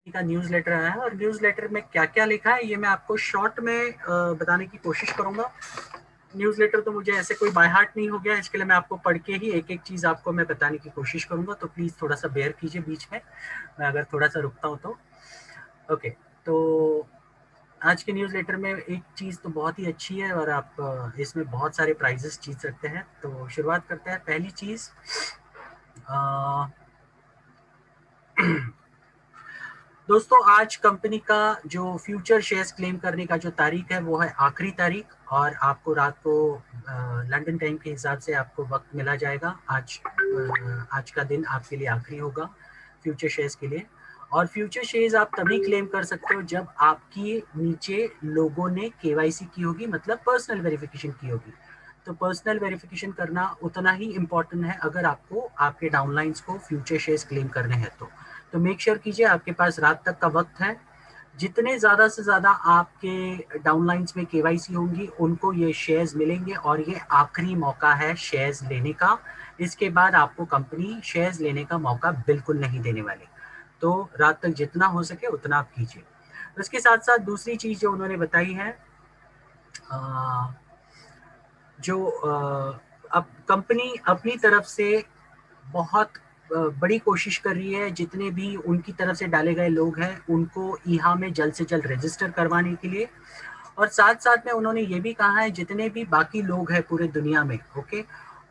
का न्यूज़लेटर आया है और न्यूज़लेटर में क्या क्या लिखा है ये मैं आपको शॉर्ट में बताने की कोशिश करूंगा। न्यूज़लेटर तो मुझे ऐसे कोई बाय हार्ट नहीं हो गया, इसके लिए मैं आपको पढ़ के ही एक एक चीज़ आपको मैं बताने की कोशिश करूंगा, तो प्लीज़ थोड़ा सा बेयर कीजिए बीच में, मैं अगर थोड़ा सा रुकता हूँ तो। ओके, तो आज के न्यूज़लेटर में एक चीज़ तो बहुत ही अच्छी है और आप इसमें बहुत सारे प्राइजेस जीत सकते हैं। तो शुरुआत करते हैं। पहली चीज़, दोस्तों आज कंपनी का जो फ्यूचर शेयर्स क्लेम करने का जो तारीख है वो है आखिरी तारीख, और आपको रात को लंदन टाइम के हिसाब से आपको वक्त मिला जाएगा। आज का दिन आपके लिए आखिरी होगा फ्यूचर शेयर्स के लिए। और फ्यूचर शेयर्स आप तभी क्लेम कर सकते हो जब आपकी नीचे लोगों ने केवाईसी की होगी, मतलब पर्सनल वेरिफिकेशन की होगी। तो पर्सनल वेरिफिकेशन करना उतना ही इम्पोर्टेंट है अगर आपको आपके डाउनलाइंस को फ्यूचर शेयर्स क्लेम करने हैं तो मेक श्योर कीजिए आपके पास रात तक का वक्त है। जितने ज़्यादा से ज़्यादा आपके डाउनलाइंस में केवाईसी होंगी उनको ये शेयर्स मिलेंगे, और ये आखिरी मौका है शेयर्स लेने का। इसके बाद आपको कंपनी शेयर्स लेने का मौका बिल्कुल नहीं देने वाली। तो रात तक जितना हो सके उतना आप कीजिए। उसके साथ साथ दूसरी चीज़ जो उन्होंने बताई है, जो अब कंपनी अपनी तरफ से बहुत बड़ी कोशिश कर रही है, जितने भी उनकी तरफ से डाले गए लोग हैं उनको ईहा में जल्द से जल्द रजिस्टर करवाने के लिए। और साथ साथ में उन्होंने ये भी कहा है जितने भी बाकी लोग हैं पूरे दुनिया में, ओके,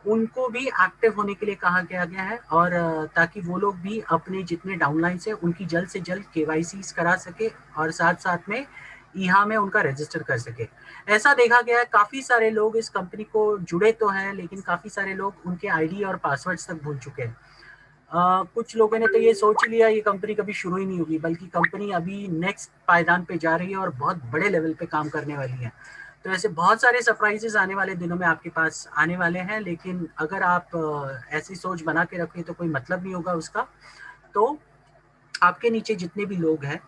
उनको भी एक्टिव होने के लिए कहा गया है, और ताकि वो लोग भी अपने जितने डाउनलाइन है उनकी जल्द से जल्द केवाईसी करा सके और साथ साथ में ईहा में उनका रजिस्टर कर सके। ऐसा देखा गया है काफ़ी सारे लोग इस कंपनी को जुड़े तो हैं, लेकिन काफ़ी सारे लोग उनके आईडी और पासवर्ड्स तक भूल चुके हैं। कुछ लोगों ने तो ये सोच लिया ये कंपनी कभी शुरू ही नहीं होगी, बल्कि कंपनी अभी नेक्स्ट पायदान पे जा रही है और बहुत बड़े लेवल पे काम करने वाली है। तो ऐसे बहुत सारे सरप्राइजेस आने वाले दिनों में आपके पास आने वाले हैं, लेकिन अगर आप ऐसी सोच बना के रखें तो कोई मतलब नहीं होगा उसका। तो आपके नीचे जितने भी लोग हैं,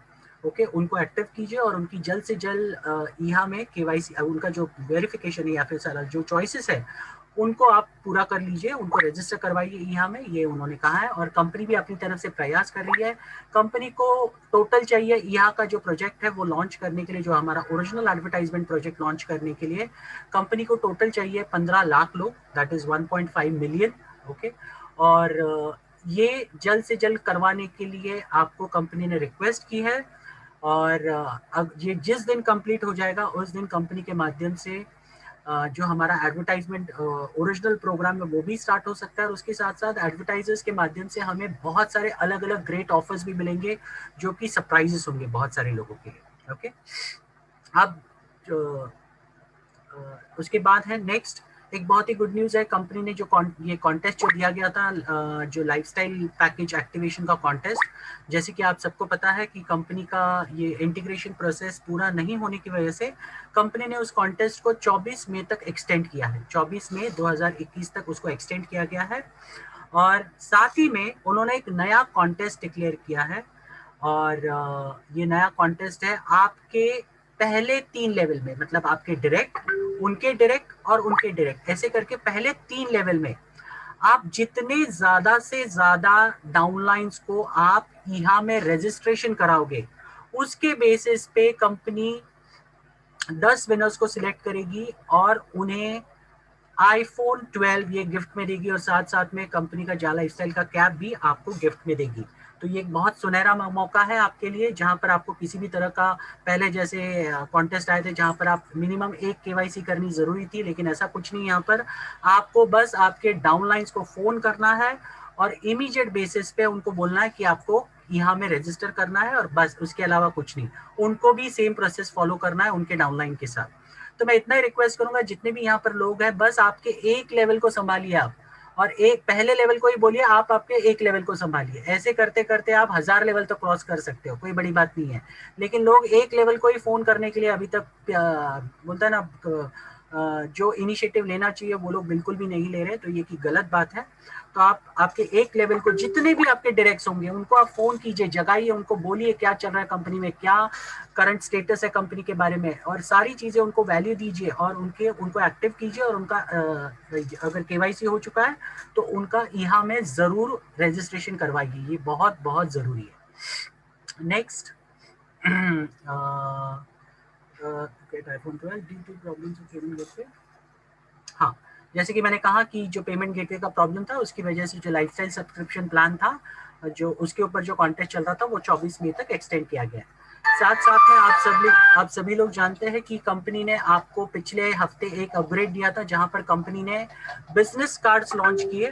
ओके, उनको एक्टिव कीजिए और उनकी जल्द से जल्द ईहा में केवाईसी, उनका जो वेरिफिकेशन है या फिर सारा जो चॉइसेस है उनको आप पूरा कर लीजिए, उनको रजिस्टर करवाइए ईहा में, ये उन्होंने कहा है। और कंपनी भी अपनी तरफ से प्रयास कर रही है। कंपनी को टोटल चाहिए ईहा का जो प्रोजेक्ट है वो लॉन्च करने के लिए, जो हमारा ओरिजिनल एडवर्टाइजमेंट प्रोजेक्ट लॉन्च करने के लिए कंपनी को टोटल चाहिए 15 लाख लोग, दैट इज 1.5 मिलियन, ओके। और ये जल्द से जल्द करवाने के लिए आपको कंपनी ने रिक्वेस्ट की है, और अब ये जिस दिन कंप्लीट हो जाएगा उस दिन कंपनी के माध्यम से जो हमारा एडवर्टाइजमेंट ओरिजिनल प्रोग्राम है वो भी स्टार्ट हो सकता है, और उसके साथ साथ एडवर्टाइजर्स के माध्यम से हमें बहुत सारे अलग अलग ग्रेट ऑफर्स भी मिलेंगे जो कि सरप्राइजेस होंगे बहुत सारे लोगों के लिए, ओके। अब उसके बाद है नेक्स्ट, एक बहुत ही गुड न्यूज़ है। कंपनी ने जो ये कॉन्टेस्ट जो दिया गया था, जो लाइफस्टाइल पैकेज एक्टिवेशन का कॉन्टेस्ट, जैसे कि आप सबको पता है कि कंपनी का ये इंटीग्रेशन प्रोसेस पूरा नहीं होने की वजह से कंपनी ने उस कॉन्टेस्ट को 24 मई तक एक्सटेंड किया है, 24 मई 2021 तक उसको एक्सटेंड किया गया है। और साथ ही में उन्होंने एक नया कॉन्टेस्ट डिक्लेयर किया है, और ये नया कॉन्टेस्ट है आपके पहले 3 लेवल में, मतलब आपके डायरेक्ट, उनके डायरेक्ट और उनके डायरेक्ट, ऐसे करके पहले 3 लेवल में आप जितने ज्यादा से ज्यादा डाउनलाइंस को आप यहाँ में रजिस्ट्रेशन कराओगे, उसके बेसिस पे कंपनी 10 विनर्स को सिलेक्ट करेगी और उन्हें आईफोन 12 ये गिफ्ट में देगी, और साथ साथ में कंपनी का जाला लाइफस्टाइल का कैप भी आपको गिफ्ट में देगी। तो ये एक बहुत सुनहरा मौका है आपके लिए, जहां पर आपको किसी भी तरह का, पहले जैसे कॉन्टेस्ट आए थे जहां पर आप मिनिमम एक केवाईसी करनी जरूरी थी, लेकिन ऐसा कुछ नहीं। यहाँ पर आपको बस आपके डाउनलाइंस को फोन करना है और इमीडिएट बेसिस पे उनको बोलना है कि आपको यहाँ में रजिस्टर करना है, और बस उसके अलावा कुछ नहीं। उनको भी सेम प्रोसेस फॉलो करना है उनके डाउनलाइन के साथ। तो मैं इतना ही रिक्वेस्ट करूंगा जितने भी यहाँ पर लोग हैं, बस आपके एक लेवल को संभालिए आप, और एक पहले लेवल को ही बोलिए आप आपके एक लेवल को संभालिए। ऐसे करते करते आप 1000 लेवल तक क्रॉस कर सकते हो, कोई बड़ी बात नहीं है। लेकिन लोग एक लेवल को ही फोन करने के लिए अभी तक बोलता है ना, जो इनिशिएटिव लेना चाहिए वो लोग बिल्कुल भी नहीं ले रहे, तो ये की गलत बात है। तो आप आपके एक लेवल को, जितने भी आपके डायरेक्ट्स होंगे उनको आप फोन कीजिए, जगाइए, उनको बोलिए क्या चल रहा है कंपनी में, क्या करंट स्टेटस है कंपनी के बारे में, और सारी चीजें उनको वैल्यू दीजिए और उनको एक्टिव कीजिए, और उनका अगर केवाईसी हो चुका है तो उनका यहाँ में जरूर रजिस्ट्रेशन करवाइए, ये बहुत बहुत जरूरी है। Next, get iPhone 12 due to problems of payment gateway. हाँ, जैसे कि मैंने कहा कि जो पेमेंट गेटवे का प्रॉब्लम था उसकी वजह से जो लाइफस्टाइल सब्सक्रिप्शन प्लान था, जो उसके ऊपर जो कॉन्टेस्ट चल रहा था वो 24 मई तक एक्सटेंड किया गया है। साथ साथ में आप सभी लोग जानते हैं कि कंपनी ने आपको पिछले हफ्ते एक अपग्रेड दिया था, जहां पर कंपनी ने बिजनेस कार्ड्स लॉन्च किए।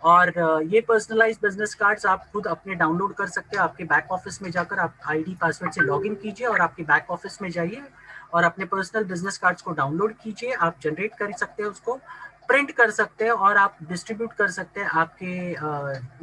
और ये पर्सनलाइज बिजनेस कार्ड्स आप खुद अपने डाउनलोड कर सकते हैं। आपके बैक ऑफिस में जाकर आप आईडी पासवर्ड से लॉगिन कीजिए और आपके बैक ऑफिस में जाइए और अपने पर्सनल बिजनेस कार्ड्स को डाउनलोड कीजिए। आप जनरेट कर सकते हैं, उसको प्रिंट कर सकते हैं और आप डिस्ट्रीब्यूट कर सकते हैं आपके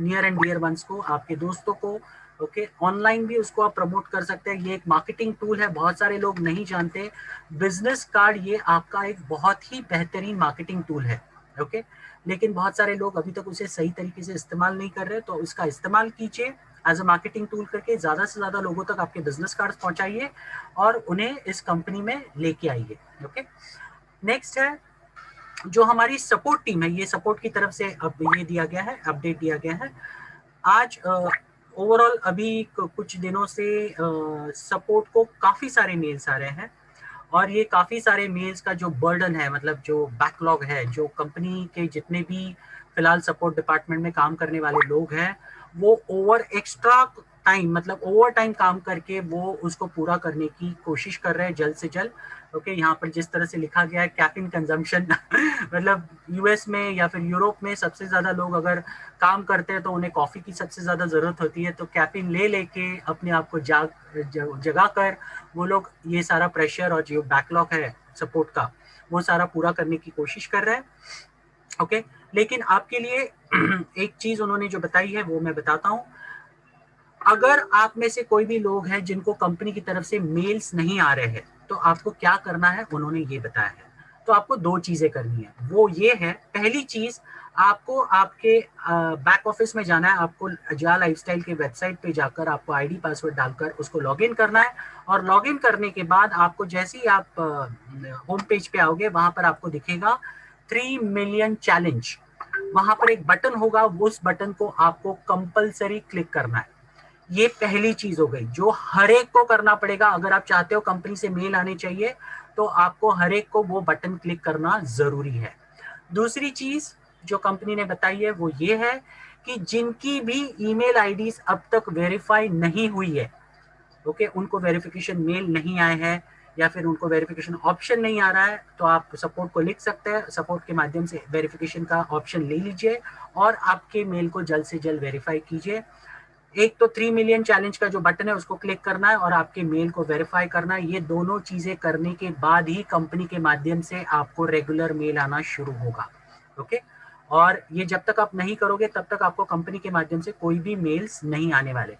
नियर एंड डियर वंस को, आपके दोस्तों को। ओके, ऑनलाइन भी उसको आप प्रमोट कर सकते हैं। ये एक मार्केटिंग टूल है, बहुत सारे लोग नहीं जानते। बिजनेस कार्ड ये आपका एक बहुत ही बेहतरीन मार्केटिंग टूल है। ओके, लेकिन बहुत सारे लोग अभी तक उसे सही तरीके से इस्तेमाल नहीं कर रहे, तो इसका इस्तेमाल कीजिए एज अ मार्केटिंग टूल करके। ज्यादा से ज्यादा लोगों तक आपके बिजनेस कार्ड पहुंचाइए और उन्हें इस कंपनी में लेके आइए। ओके, नेक्स्ट है जो हमारी सपोर्ट टीम है, ये सपोर्ट की तरफ से अब ये दिया गया है, अपडेट दिया गया है आज। ओवरऑल अभी कुछ दिनों से सपोर्ट को काफी सारे मेल्स आ रहे हैं और ये काफी सारे मेल्स का जो बर्डन है, मतलब जो बैकलॉग है, जो कंपनी के जितने भी फिलहाल सपोर्ट डिपार्टमेंट में काम करने वाले लोग हैं, वो ओवर एक्स्ट्रा टाइम, मतलब ओवर टाइम काम करके वो उसको पूरा करने की कोशिश कर रहे हैं जल्द से जल्द। ओके, यहाँ पर जिस तरह से लिखा गया है कैफीन कंजम्पशन मतलब यूएस में या फिर यूरोप में सबसे ज्यादा लोग अगर काम करते हैं तो उन्हें कॉफी की सबसे ज्यादा जरूरत होती है, तो कैफीन ले लेके अपने आप को जगा कर वो लोग ये सारा प्रेशर और जो बैकलॉग है सपोर्ट का वो सारा पूरा करने की कोशिश कर रहे हैं। ओके, लेकिन आपके लिए एक चीज उन्होंने जो बताई है वो मैं बताता हूं। अगर आप में से कोई भी लोग हैं जिनको कंपनी की तरफ से मेल्स नहीं आ रहे हैं, तो आपको क्या करना है उन्होंने ये बताया है। तो आपको दो चीजें करनी है, वो ये है, पहली चीज आपको आपके बैक ऑफिस में जाना है। आपको जा लाइफस्टाइल के वेबसाइट पे जाकर आपको आईडी पासवर्ड डालकर उसको लॉगिन करना है और लॉगिन करने के बाद आपको जैसे ही आप होम पेज पे आओगे वहां पर आपको दिखेगा 3 मिलियन चैलेंज। वहां पर एक बटन होगा, उस बटन को आपको कंपलसरी क्लिक करना है। ये पहली चीज हो गई जो हर एक को करना पड़ेगा। अगर आप चाहते हो कंपनी से मेल आने चाहिए तो आपको हर एक को वो बटन क्लिक करना जरूरी है। दूसरी चीज जो कंपनी ने बताई है वो ये है कि जिनकी भी ईमेल आईडीज अब तक वेरीफाई नहीं हुई है, ओके, उनको वेरिफिकेशन मेल नहीं आए हैं या फिर उनको वेरिफिकेशन ऑप्शन नहीं आ रहा है, तो आप सपोर्ट को लिख सकते हैं। सपोर्ट के माध्यम से वेरिफिकेशन का ऑप्शन ले लीजिए और आपके मेल को जल्द से जल्द वेरीफाई कीजिए। एक तो 3 मिलियन चैलेंज का जो बटन है उसको क्लिक करना है और आपके मेल को वेरीफाई करना है। ये दोनों चीजें करने के बाद ही कंपनी के माध्यम से आपको रेगुलर मेल आना शुरू होगा। ओके, और ये जब तक आप नहीं करोगे तब तक आपको कंपनी के माध्यम से कोई भी मेल्स नहीं आने वाले।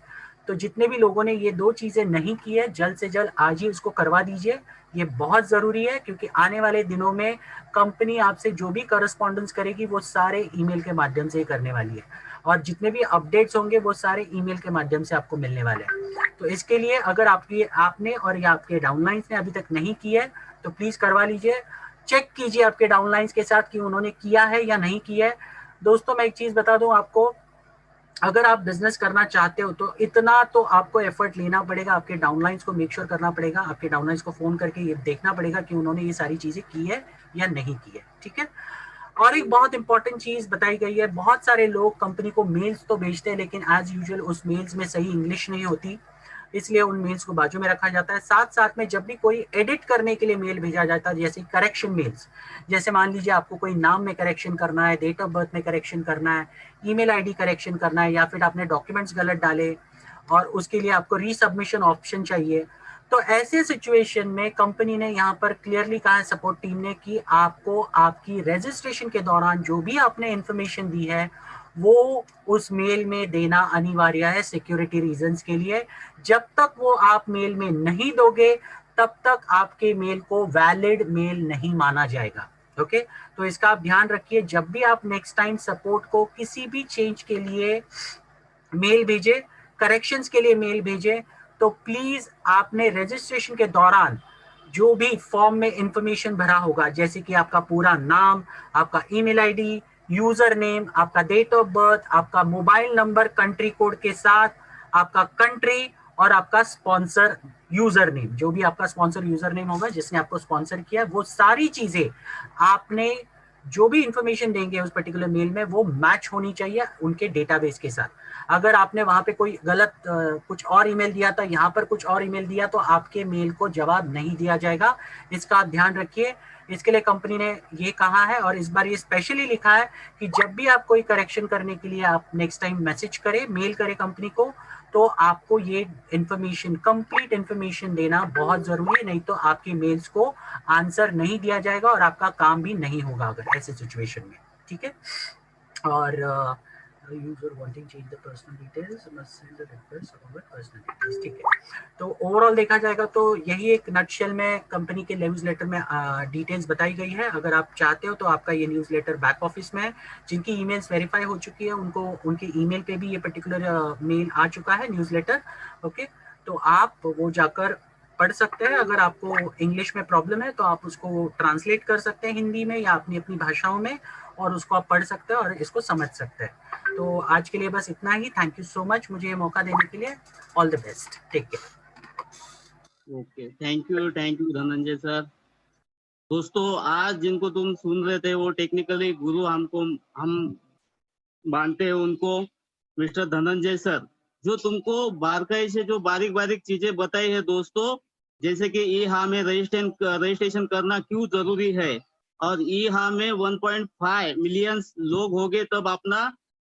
तो जितने भी लोगों ने ये दो चीजें नहीं की है, जल्द से जल्द आज ही उसको करवा दीजिए। ये बहुत जरूरी है क्योंकि आने वाले दिनों में कंपनी आपसे जो भी करस्पॉन्डेंस करेगी वो सारे ईमेल के माध्यम से ही करने वाली है और जितने भी अपडेट्स होंगे वो सारे ईमेल के माध्यम से आपको मिलने वाले हैं। तो इसके लिए अगर आपने और या आपके डाउनलाइंस ने अभी तक नहीं की है तो प्लीज करवा लीजिए। चेक कीजिए आपके डाउनलाइंस के साथ कि उन्होंने किया है या नहीं किया है। दोस्तों मैं एक चीज बता दूं आपको, अगर आप बिजनेस करना चाहते हो तो इतना तो आपको एफर्ट लेना पड़ेगा, आपके डाउनलाइंस को मेक श्योर करना पड़ेगा, आपके डाउनलाइंस को फोन करके ये देखना पड़ेगा कि उन्होंने ये सारी चीजें की है या नहीं की है। ठीक है, और एक बहुत इंपॉर्टेंट चीज बताई गई है, बहुत सारे लोग कंपनी को मेल्स तो भेजते हैं लेकिन एज यूजुअल उस मेल्स में सही इंग्लिश नहीं होती, इसलिए उन मेल्स को बाजू में रखा जाता है। साथ साथ में जब भी कोई एडिट करने के लिए मेल भेजा जाता है, जैसे करेक्शन मेल्स, जैसे मान लीजिए आपको कोई नाम में करेक्शन करना है, डेट ऑफ बर्थ में करेक्शन करना है, ईमेल आईडी करेक्शन करना है, या फिर आपने डॉक्यूमेंट्स गलत डाले और उसके लिए आपको रीसबमिशन ऑप्शन चाहिए, तो ऐसे सिचुएशन में कंपनी ने यहाँ पर क्लियरली कहा है सपोर्ट टीम ने कि आपको आपकी रजिस्ट्रेशन के दौरान जो भी आपने इंफॉर्मेशन दी है वो उस मेल में देना अनिवार्य है सिक्योरिटी रीजंस के लिए। जब तक वो आप मेल में नहीं दोगे तब तक आपके मेल को वैलिड मेल नहीं माना जाएगा। ओके, तो इसका आप ध्यान रखिए, जब भी आप नेक्स्ट टाइम सपोर्ट को किसी भी चेंज के लिए मेल भेजे, करेक्शंस के लिए मेल भेजे, तो प्लीज आपने रजिस्ट्रेशन के दौरान जो भी फॉर्म में इंफॉर्मेशन भरा होगा, जैसे कि आपका पूरा नाम, आपका ईमेल आईडी, यूजर नेम, आपका डेट ऑफ बर्थ, आपका मोबाइल नंबर कंट्री कोड के साथ, आपका कंट्री और आपका स्पॉन्सर यूजर नेम, जो भी आपका स्पॉन्सर यूजर नेम होगा जिसने आपको स्पॉन्सर किया, वो सारी चीजें आपने जो भी इंफॉर्मेशन देंगे उस पर्टिकुलर मेल में वो मैच होनी चाहिए उनके डेटाबेस के साथ। अगर आपने वहां पे कोई गलत कुछ और ईमेल दिया था, यहाँ पर कुछ और ईमेल दिया, तो आपके मेल को जवाब नहीं दिया जाएगा। इसका आप ध्यान रखिए। इसके लिए कंपनी ने ये कहा है और इस बार ये स्पेशली लिखा है कि जब भी आप कोई करेक्शन करने के लिए आप नेक्स्ट टाइम मैसेज करें, मेल करें कंपनी को, तो आपको ये इंफॉर्मेशन, कंप्लीट इंफॉर्मेशन देना बहुत जरूरी है, नहीं तो आपकी मेल्स को आंसर नहीं दिया जाएगा और आपका काम भी नहीं होगा अगर ऐसे सिचुएशन में। ठीक है। और user wanting change the personal details must send the request about personal details. ठीक है। तो ओवरऑल देखा जाएगा तो यही एक नटशेल में कंपनी के न्यूज लेटर में डिटेल्स बताई गई है। अगर आप चाहते हो तो आपका ये न्यूज लेटर बैक ऑफिस में है, जिनकी ईमेल्स वेरीफाई हो चुकी है उनको उनके ईमेल पे भी ये पर्टिकुलर मेल आ चुका है, न्यूज लेटर। ओके, तो आप वो जाकर पढ़ सकते हैं। अगर आपको इंग्लिश में प्रॉब्लम है तो आप उसको ट्रांसलेट कर सकते हैं हिंदी में या अपनी अपनी भाषाओं में, और उसको आप पढ़ सकते हैं और इसको समझ सकते हैं। तो आज के लिए बस इतना ही। थैंक यू सो मच मुझे ये मौका देने के लिए। All the best, take care. Okay, thank you Dhananjay sir. दोस्तों, आज जिनको तुम सुन रहे थे वो टेक्निकली गुरु हम मानते हैं उनको, मिस्टर धनंजय सर, जो तुमको बारकाई से जो बारीक बारीक चीजें बताई है दोस्तों, जैसे कि ई हा में रजिस्ट्रेशन करना क्यों जरूरी है, और ई हा में 1.5 मिलियन लोग हो गए तब अपना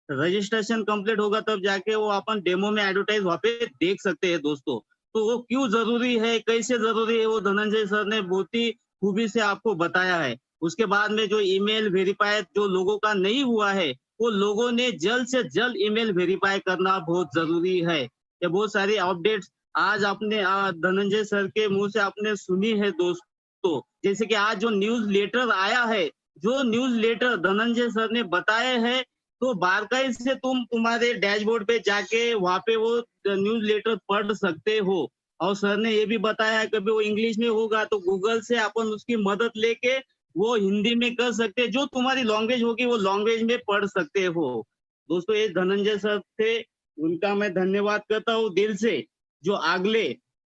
रजिस्ट्रेशन कंप्लीट होगा, तब जाके वो अपन डेमो में एडवर्टाइज वहां पे देख सकते हैं दोस्तों। तो वो क्यों जरूरी है, कैसे जरूरी है, वो धनंजय सर ने बहुत ही खूबी से आपको बताया है। उसके बाद में जो ईमेल वेरीफाई जो लोगों का नहीं हुआ है, वो लोगों ने जल्द से जल्द ईमेल वेरीफाई करना बहुत जरूरी है। ये बहुत सारी अपडेट्स आज आपने धनंजय सर के मुंह से आपने सुनी है दोस्तों। जैसे कि आज जो न्यूज लेटर आया है, जो न्यूज लेटर धनंजय सर ने बताए हैं, तो बारकाई से तुम्हारे डैशबोर्ड पे जाके वहां पे वो न्यूज लेटर पढ़ सकते हो। और सर ने ये भी बताया है कभी वो इंग्लिश में होगा तो गूगल से अपन उसकी मदद लेके वो हिंदी में कर सकते हैं, जो तुम्हारी लैंग्वेज होगी वो लैंग्वेज में पढ़ सकते हो। दोस्तों, ये धनंजय सर थे, उनका मैं धन्यवाद करता हूँ दिल से। जो अगले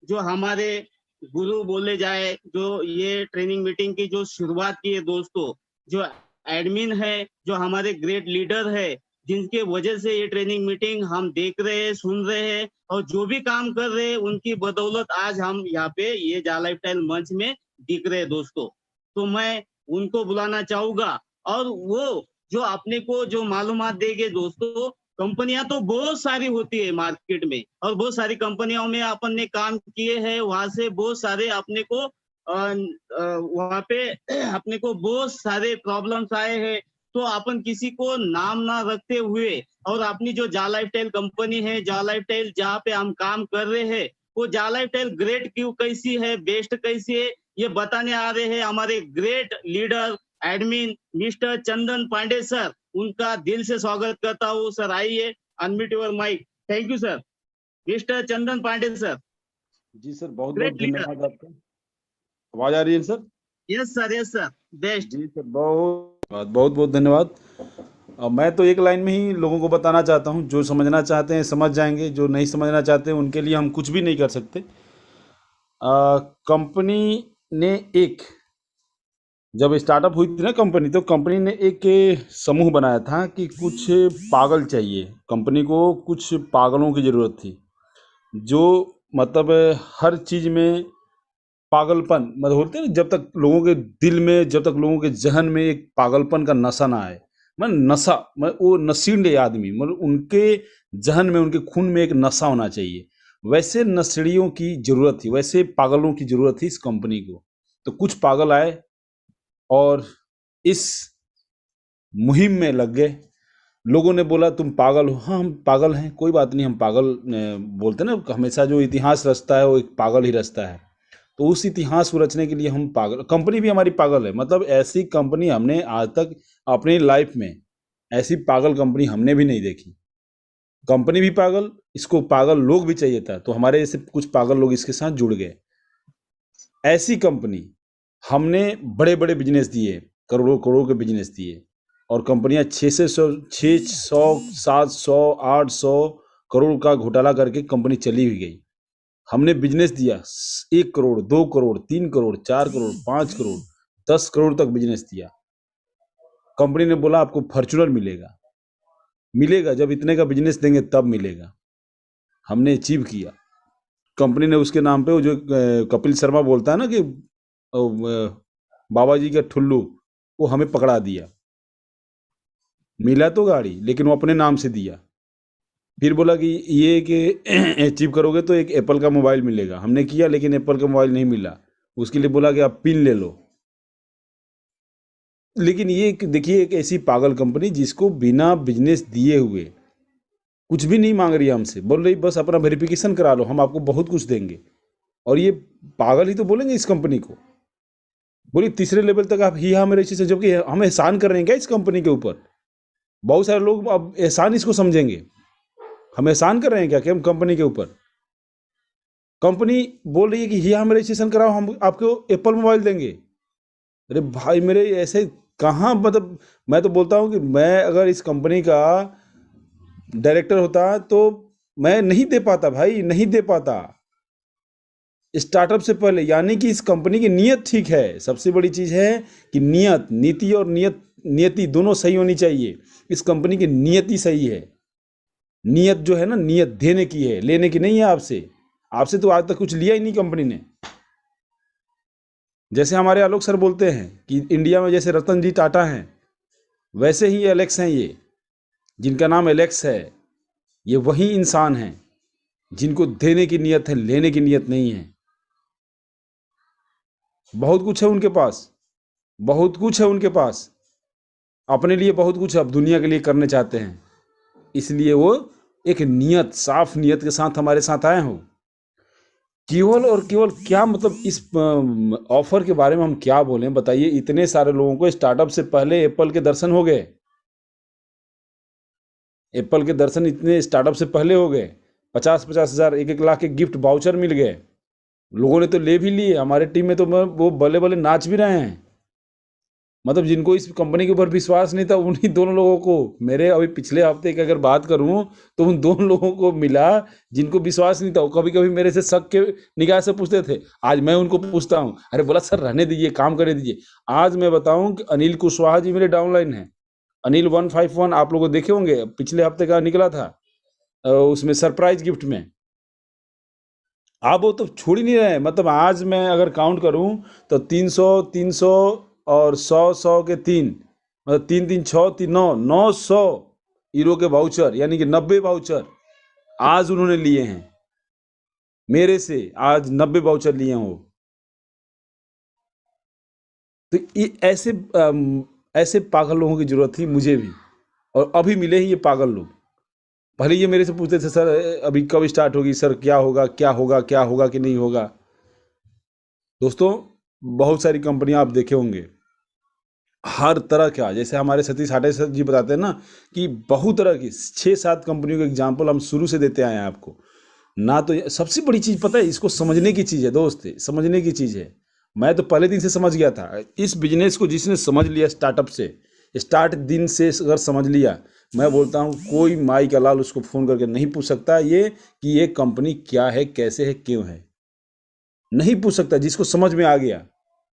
जो हमारे गुरु बोले जाए, जो ये ट्रेनिंग मीटिंग की जो शुरुआत की है दोस्तों, जो एडमिन है, जो हमारे ग्रेट लीडर है, जिनके वजह से ये ट्रेनिंग मीटिंग हम देख रहे हैं, सुन रहे हैं, और जो भी काम कर रहे हैं उनकी बदौलत आज हम यहाँ पे ये जा लाइफस्टाइल मंच में दिख रहे हैं दोस्तों। तो मैं उनको बुलाना चाहूंगा, और वो जो अपने को जो मालूमात देंगे दोस्तों। कंपनियां तो बहुत सारी होती है मार्केट में, और बहुत सारी कंपनियों में अपन ने काम किए हैं, वहां से बहुत सारे अपने को वहां पे अपने को बहुत सारे प्रॉब्लम्स आए हैं। तो अपन किसी को नाम ना रखते हुए, और अपनी जो जा लाइफस्टाइल कंपनी है, जा लाइफस्टाइल जहाँ पे हम काम कर रहे हैं, वो जा लाइफस्टाइल ग्रेट क्यों कैसी है, बेस्ट कैसी है, ये बताने आ रहे हैं हमारे great leader admin mister Chandan Pandey sir. उनका दिल से स्वागत करता हूँ। सर आइए, unmute your mic. Thank you sir, mister Chandan Pandey sir. जी सर, बहुत बहुत धन्यवाद आपका। आवाज आ रही है सर? Yes sir, best. जी सर, बहुत बहुत धन्यवाद। मैं तो एक लाइन में ही लोगों को बताना चाहता हूँ, जो समझना चाहते हैं समझ जाएंगे, जो नहीं समझना चाहते हैं उनके लिए हम कुछ भी नहीं कर सकते। कंपनी ने जब स्टार्टअप हुई थी ना कंपनी, तो कंपनी ने एक समूह बनाया था कि कुछ पागल चाहिए, कंपनी को कुछ पागलों की ज़रूरत थी, जो मतलब हर चीज़ में पागलपन मतलब होते हैं, जब तक लोगों के दिल में, जब तक लोगों के जहन में एक पागलपन का नशा ना आए, मतलब नशा, मतलब वो नशीले आदमी, मतलब उनके जहन में, उनके खून में एक नशा होना चाहिए, वैसे नशेड़ियों की ज़रूरत थी, वैसे पागलों की ज़रूरत थी इस कंपनी को। तो कुछ पागल आए और इस मुहिम में लग गए। लोगों ने बोला तुम पागल हो। हाँ, हम पागल हैं, कोई बात नहीं, हम पागल बोलते ना, हमेशा जो इतिहास रचता है वो एक पागल ही रचता है। तो उस इतिहास को रचने के लिए हम पागल, कंपनी भी हमारी पागल है। मतलब ऐसी कंपनी हमने आज तक अपनी लाइफ में, ऐसी पागल कंपनी हमने भी नहीं देखी। कंपनी भी पागल, इसको पागल लोग भी चाहिए था, तो हमारे ऐसे कुछ पागल लोग इसके साथ जुड़ गए। ऐसी कंपनी हमने बड़े बड़े बिजनेस दिए, करोड़ों करोड़ के बिजनेस दिए, और कंपनियां 600 700 800 करोड़ का घोटाला करके कंपनी चली भी गई। हमने बिजनेस दिया 1 करोड़, 2 करोड़, 3 करोड़, 4 करोड़, 5 करोड़, 10 करोड़ तक बिजनेस दिया। कंपनी ने बोला आपको फॉर्च्यूनर मिलेगा, मिलेगा जब इतने का बिजनेस देंगे तब मिलेगा। हमने अचीव किया। कंपनी ने उसके नाम पे वो जो कपिल शर्मा बोलता है ना कि बाबा जी का ठुल्लू, वो हमें पकड़ा दिया। मिला तो गाड़ी, लेकिन वो अपने नाम से दिया। फिर बोला कि ये कि अचीव करोगे तो एक एप्पल का मोबाइल मिलेगा। हमने किया, लेकिन एप्पल का मोबाइल नहीं मिला। उसके लिए बोला कि आप पिन ले लो। लेकिन ये देखिए, एक ऐसी पागल कंपनी जिसको बिना बिजनेस दिए हुए कुछ भी नहीं मांग रही है हमसे, बोल रही बस अपना वेरिफिकेशन करा लो, हम आपको बहुत कुछ देंगे। और ये पागल ही तो बोलेंगे इस कंपनी को। बोली तीसरे लेवल तक आप ही हाँ मेरे से, जबकि हम एहसान कर रहे हैं क्या इस कंपनी के ऊपर? बहुत सारे लोग अब एहसान इसको समझेंगे, हम एहसान कर रहे हैं क्या कि हम कंपनी के ऊपर? कंपनी बोल रही है कि यहाँ में रजिस्ट्रेशन कराओ, हम आपको एप्पल मोबाइल देंगे। अरे भाई मेरे, ऐसे कहाँ, मतलब मैं तो बोलता हूँ कि मैं अगर इस कंपनी का डायरेक्टर होता तो मैं नहीं दे पाता भाई, नहीं दे पाता स्टार्टअप से पहले। यानी कि इस कंपनी की नीयत ठीक है। सबसे बड़ी चीज़ है कि नियत, नीति और नियति दोनों सही होनी चाहिए। इस कंपनी की नियति सही है। नियत जो है ना, नियत देने की है, लेने की नहीं है आपसे। आपसे तो आज तक कुछ लिया ही नहीं कंपनी ने। जैसे हमारे आलोक सर बोलते हैं कि इंडिया में जैसे रतन जी टाटा हैं, वैसे ही एलेक्स हैं ये, जिनका नाम एलेक्स है। ये वही इंसान हैं जिनको देने की नियत है, लेने की नियत नहीं है। बहुत कुछ है उनके पास, बहुत कुछ है उनके पास, अपने लिए बहुत कुछ अब दुनिया के लिए करने चाहते हैं। इसलिए वो एक नियत, साफ नियत के साथ हमारे साथ आए हो। केवल और केवल क्या, मतलब इस ऑफर के बारे में हम क्या बोलें बताइए। इतने सारे लोगों को स्टार्टअप से पहले एप्पल के दर्शन हो गए। एप्पल के दर्शन इतने स्टार्टअप से पहले हो गए। 50-50 हज़ार, 1-1 लाख के गिफ्ट वाउचर मिल गए। लोगों ने तो ले भी लिए। हमारे टीम में तो वो बल्ले बल्ले नाच भी रहे हैं। मतलब जिनको इस कंपनी के ऊपर विश्वास नहीं था, उन्हीं दोनों लोगों को, मेरे अभी पिछले हफ्ते की अगर बात करूं तो उन दोनों लोगों को मिला जिनको विश्वास नहीं था। वो कभी कभी मेरे से शक के निगाह से पूछते थे, आज मैं उनको पूछता हूं, अरे बोला सर रहने दीजिए, काम करने दीजिए। आज मैं बताऊं कि अनिल कुशवाहा जी मेरे डाउनलाइन है। अनिल 151 आप लोग देखे होंगे, पिछले हफ्ते का निकला था उसमें सरप्राइज गिफ्ट में। आप वो तो छोड़ ही नहीं रहे। मतलब आज मैं अगर काउंट करूं तो 300 और 100 के 3, मतलब 3-3-6 3-9 900 यूरो के वाउचर, यानी कि 90 वाउचर आज उन्होंने लिए हैं मेरे से। आज 90 वाउचर लिए हैं वो। तो ये ऐसे पागल लोगों की जरूरत थी मुझे भी, और अभी मिले ही ये पागल लोग। पहले ये मेरे से पूछते थे सर अभी कब स्टार्ट होगी, सर क्या होगा, क्या होगा, क्या होगा कि नहीं होगा। दोस्तों बहुत सारी कंपनियां आप देखे होंगे, हर तरह का, जैसे हमारे सतीश हाटे सर जी बताते हैं ना कि बहुत तरह की 6-7 कंपनियों के एग्जाम्पल हम शुरू से देते आए हैं आपको ना। तो सबसे बड़ी चीज़ पता है, इसको समझने की चीज़ है दोस्त, समझने की चीज़ है। मैं तो पहले दिन से समझ गया था। इस बिजनेस को जिसने समझ लिया स्टार्टअप से, स्टार्ट दिन से अगर समझ लिया, मैं बोलता हूँ कोई माई का लाल उसको फ़ोन करके नहीं पूछ सकता ये कि ये कंपनी क्या है, कैसे है, क्यों है, नहीं पूछ सकता। जिसको समझ में आ गया,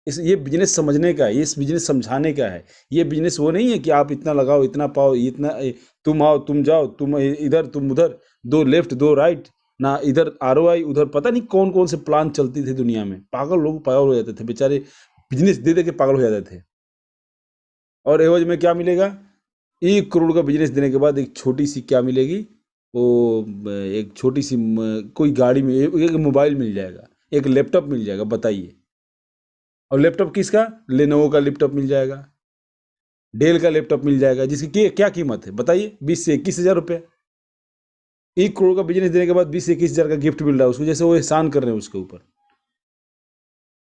ये बिजनेस समझने का है, ये इस बिजनेस समझाने का है। ये बिजनेस वो नहीं है कि आप इतना लगाओ, इतना पाओ, इतना तुम आओ, तुम जाओ, तुम इधर, तुम उधर, 2 लेफ्ट 2 राइट, ना इधर ROI, उधर पता नहीं कौन कौन से प्लान चलती थे दुनिया में। पागल लोग पागल हो जाते थे बेचारे, बिजनेस दे दे के पागल हो जाते थे। और एवज में क्या मिलेगा? 1 करोड़ का बिजनेस देने के बाद एक छोटी सी क्या मिलेगी, वो एक छोटी सी कोई गाड़ी में एक मोबाइल मिल जाएगा, एक लैपटॉप मिल जाएगा। बताइए, और लैपटॉप किसका? लेनोवो का लैपटॉप मिल जाएगा, डेल का लैपटॉप मिल जाएगा, जिसकी क्या कीमत है बताइए? 20 से 21 हज़ार रुपये। 1 करोड़ का बिजनेस देने के बाद 20 से 21 हज़ार का गिफ्ट मिल रहा है उसको, जैसे वो एहसान कर रहे हैं उसके ऊपर।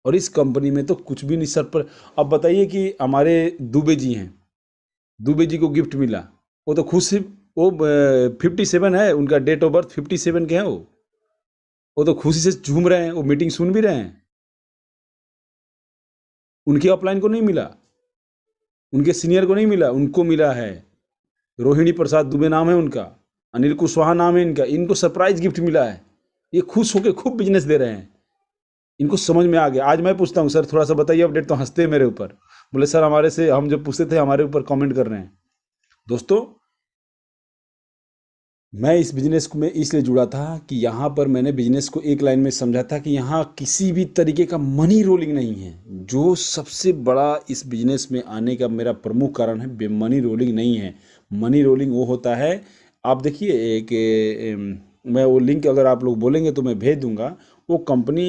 और इस कंपनी में तो कुछ भी नहीं सर पर। अब बताइए कि हमारे दुबे जी हैं, दुबे जी को गिफ्ट मिला, वो तो खुश, वो 57 है उनका डेट ऑफ बर्थ, 57 के हैं वो तो खुशी से झूम रहे हैं, वो मीटिंग सुन भी रहे हैं। उनके अपलाइन को नहीं मिला, उनके सीनियर को नहीं मिला, उनको मिला है। रोहिणी प्रसाद दुबे नाम है उनका, अनिल कुशवाहा नाम है इनका, इनको सरप्राइज गिफ्ट मिला है। ये खुश होके खूब बिजनेस दे रहे हैं, इनको समझ में आ गया। आज मैं पूछता हूँ सर थोड़ा सा बताइए अपडेट, तो हंसते हैं मेरे ऊपर, बोले सर हमारे से हम जब पूछते थे हमारे ऊपर कमेंट कर रहे हैं। दोस्तों मैं इस बिजनेस को में इसलिए जुड़ा था कि यहाँ पर मैंने बिजनेस को एक लाइन में समझा था कि यहाँ किसी भी तरीके का मनी रोलिंग नहीं है। जो सबसे बड़ा इस बिजनेस में आने का मेरा प्रमुख कारण है, मनी रोलिंग नहीं है। मनी रोलिंग वो होता है, आप देखिए एक मैं वो लिंक अगर आप लोग बोलेंगे तो मैं भेज दूंगा। वो कंपनी